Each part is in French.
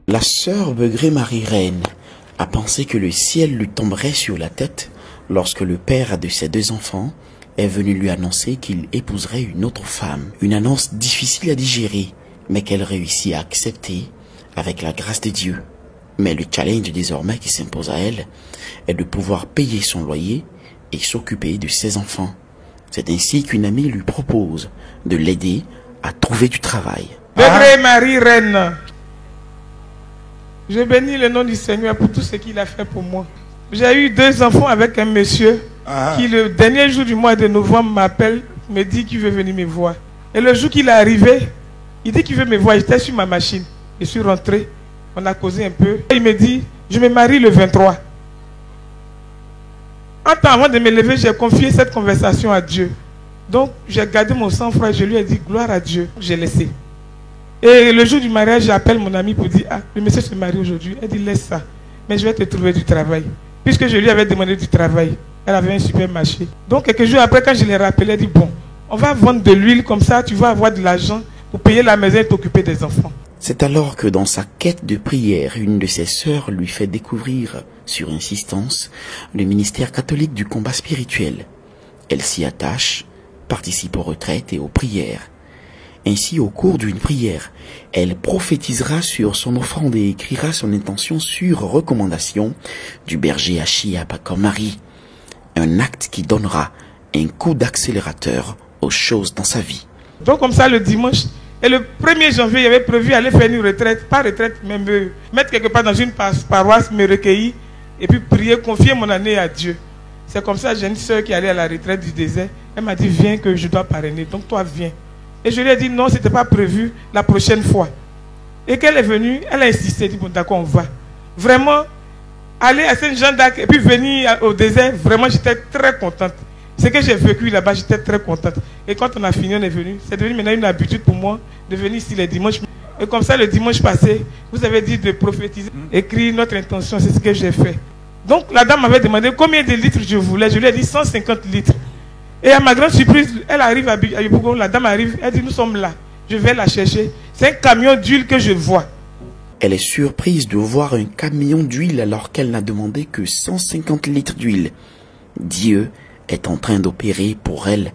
La sœur Begré Marie-Reine a pensé que le ciel lui tomberait sur la tête lorsque le père de ses 2 enfants est venu lui annoncer qu'il épouserait une autre femme. Une annonce difficile à digérer, mais qu'elle réussit à accepter avec la grâce de Dieu. Mais le challenge désormais qui s'impose à elle est de pouvoir payer son loyer et s'occuper de ses enfants. C'est ainsi qu'une amie lui propose de l'aider à trouver du travail. Begré Marie-Reine, je bénis le nom du Seigneur pour tout ce qu'il a fait pour moi. J'ai eu 2 enfants avec un monsieur qui le dernier jour du mois de novembre m'appelle, me dit qu'il veut venir me voir. Et le jour qu'il est arrivé, il dit qu'il veut me voir. J'étais sur ma machine. Je suis rentré, on a causé un peu. Il me dit, je me marie le 23. En temps avant de me lever, j'ai confié cette conversation à Dieu. Donc j'ai gardé mon sang-froid, je lui ai dit gloire à Dieu. J'ai laissé. Et le jour du mariage, j'appelle mon ami pour dire, ah, le monsieur se marie aujourd'hui. Elle dit, laisse ça, mais je vais te trouver du travail. Puisque je lui avais demandé du travail, elle avait un supermarché. Donc quelques jours après, quand je l'ai rappelé, elle dit, bon, on va vendre de l'huile, comme ça tu vas avoir de l'argent pour payer la maison et t'occuper des enfants. C'est alors que dans sa quête de prière, une de ses sœurs lui fait découvrir, sur insistance, le ministère catholique du combat spirituel. Elle s'y attache, participe aux retraites et aux prières. Ainsi, au cours d'une prière, elle prophétisera sur son offrande et écrira son intention sur recommandation du berger Achille Marie. Un acte qui donnera un coup d'accélérateur aux choses dans sa vie. Donc comme ça, le dimanche, et le 1er janvier, il avait prévu aller faire une retraite, pas retraite, mais me mettre quelque part dans une paroisse, me recueillir, et puis prier, confier mon année à Dieu. C'est comme ça, j'ai une soeur qui allait à la retraite du désert, elle m'a dit, viens que je dois parrainer, donc toi viens. Et je lui ai dit, non, ce n'était pas prévu la prochaine fois. Et qu'elle est venue, elle a insisté, elle dit, bon d'accord, on va. Vraiment, aller à Saint-Jean-d'Arc et puis venir au désert, vraiment j'étais très contente. Ce que j'ai vécu là-bas, j'étais très contente. Et quand on a fini, on est venu. C'est devenu maintenant une habitude pour moi de venir ici les dimanches. Et comme ça, le dimanche passé, vous avez dit de prophétiser, écrire notre intention, c'est ce que j'ai fait. Donc la dame m'avait demandé combien de litres je voulais. Je lui ai dit 150 litres. Et à ma grande surprise, elle arrive à Yopougon, la dame arrive, elle dit nous sommes là, je vais la chercher. C'est un camion d'huile que je vois. Elle est surprise de voir un camion d'huile alors qu'elle n'a demandé que 150 litres d'huile. Dieu est en train d'opérer pour elle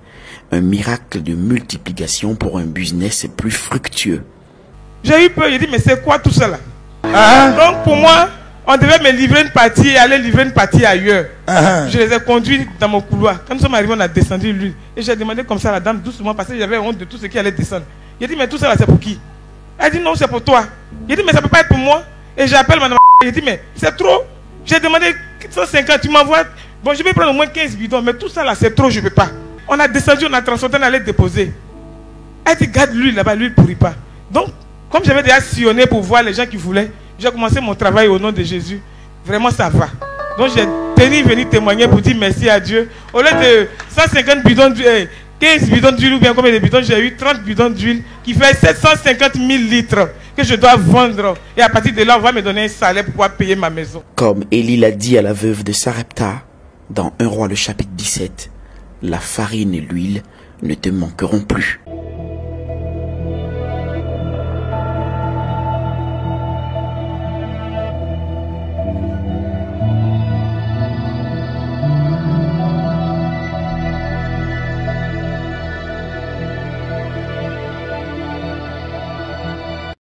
un miracle de multiplication pour un business plus fructueux. J'ai eu peur, j'ai dit mais c'est quoi tout ça là? Donc pour moi, on devait me livrer une partie et aller livrer une partie ailleurs. Je les ai conduits dans mon couloir. Quand nous sommes arrivés, on a descendu l'huile. Et j'ai demandé comme ça à la dame doucement parce que j'avais honte de tout ce qui allait descendre. J'ai dit mais tout ça là c'est pour qui? Elle dit non c'est pour toi. J'ai dit mais ça ne peut pas être pour moi. Et j'appelle madame. J'ai dit mais c'est trop. J'ai demandé 150, tu m'envoies. Bon je vais prendre au moins 15 bidons mais tout ça là c'est trop, je ne peux pas. On a descendu, on a transporté, on allait déposer. Elle dit garde l'huile là-bas, l'huile ne pourrit pas. Donc comme j'avais déjà sillonné pour voir les gens qui voulaient, j'ai commencé mon travail au nom de Jésus. Vraiment, ça va. Donc, j'ai tenu venir témoigner pour dire merci à Dieu. Au lieu de 150 bidons d'huile, 15 bidons d'huile ou bien combien de bidons, j'ai eu 30 bidons d'huile qui fait 750 000 litres que je dois vendre. Et à partir de là, on va me donner un salaire pour pouvoir payer ma maison. Comme Élie l'a dit à la veuve de Sarepta, dans 1 Roi le chapitre 17, la farine et l'huile ne te manqueront plus.